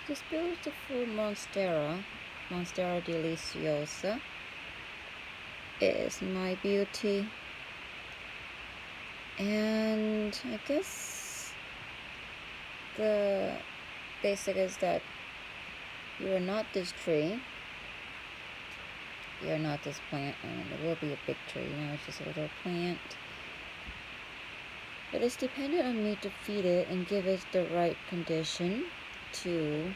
This beautiful Monstera deliciosa, is my beauty. And I guess the basic is that you are not this tree, you're not this plant, and it will be a big tree. Now it's just a little plant. But it's dependent on me to feed it and give it the right condition to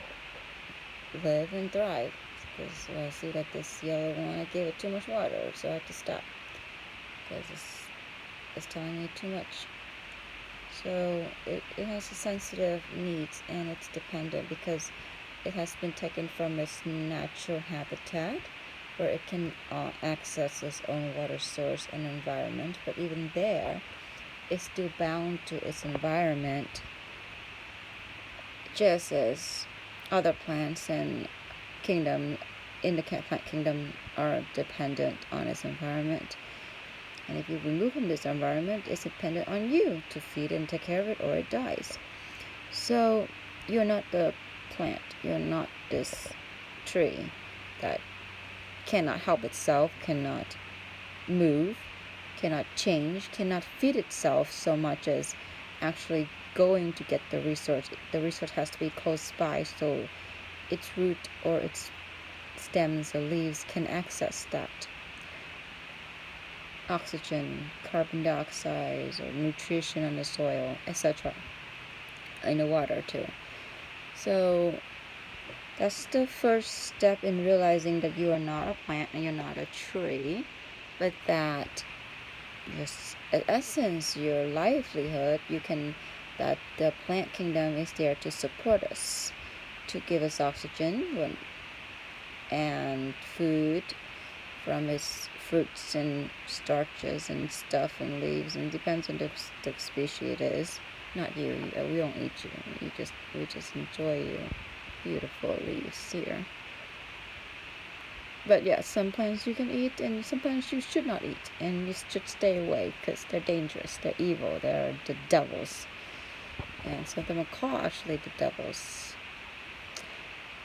live and thrive. Because I see that this yellow one, I gave it too much water, so I have to stop because it's telling me too much. So it has a sensitive needs, and it's dependent because it has been taken from its natural habitat where it can access its own water source and environment. But even there, it's still bound to its environment, just as other plants and kingdom in the plant kingdom are dependent on its environment. And if you remove from this environment, it's dependent on you to feed and take care of it, or it dies. So you're not the plant, you're not this tree that cannot help itself, cannot move, cannot change, cannot feed itself so much as actually going to get the resource. The resource has to be close by, so its root or its stems or leaves can access that oxygen, carbon dioxide, or nutrition in the soil, etc. In the water too. So that's the first step in realizing that you are not a plant and you're not a tree, but that in essence, your livelihood, that the plant kingdom is there to support us, to give us oxygen and food from its fruits and starches and stuff and leaves, and depends on the species it is. Not you. We don't eat you. We just enjoy your beautiful leaves here. But yeah, some plants you can eat, and some plants you should not eat, and you should stay away because they're dangerous, they're evil, they're the devils, and some of them are called actually the devils.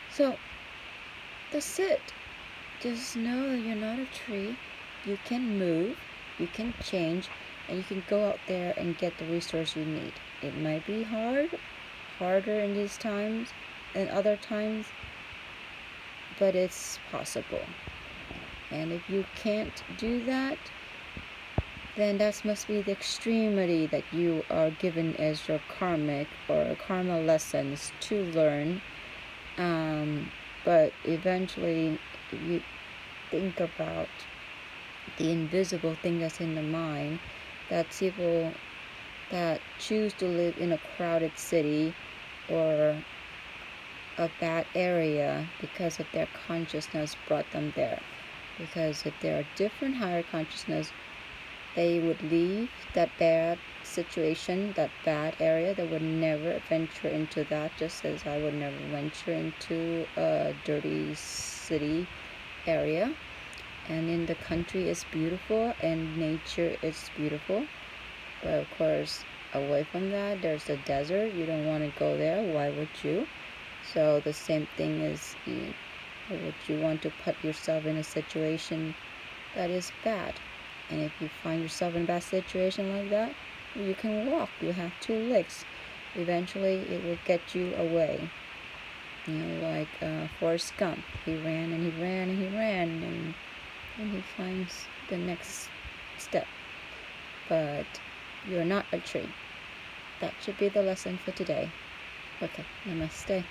So that's it. Just know that you're not a tree. You can move, you can change, and you can go out there and get the resource you need. It might be harder in these times than other times, but it's possible. And if you can't do that, then that must be the extremity that you are given as your karmic or karma lessons to learn. But eventually, if you think about the invisible thing that's in the mind, that people that choose to live in a crowded city or a bad area because of their consciousness brought them there. Because if there are different higher consciousness, they would leave that bad situation, that bad area. They would never venture into that, just as I would never venture into a dirty city area. And in the country, it's beautiful and nature is beautiful. But of course, away from that, there's the desert. You don't want to go there. Why would you? So the same thing is, would you want to put yourself in a situation that is bad? And if you find yourself in a bad situation like that, you can walk. You have 2 legs. Eventually, it will get you away. Like Forrest Gump. He ran and he ran and he ran, and he finds the next step. But you're not a tree. That should be the lesson for today. Okay, namaste.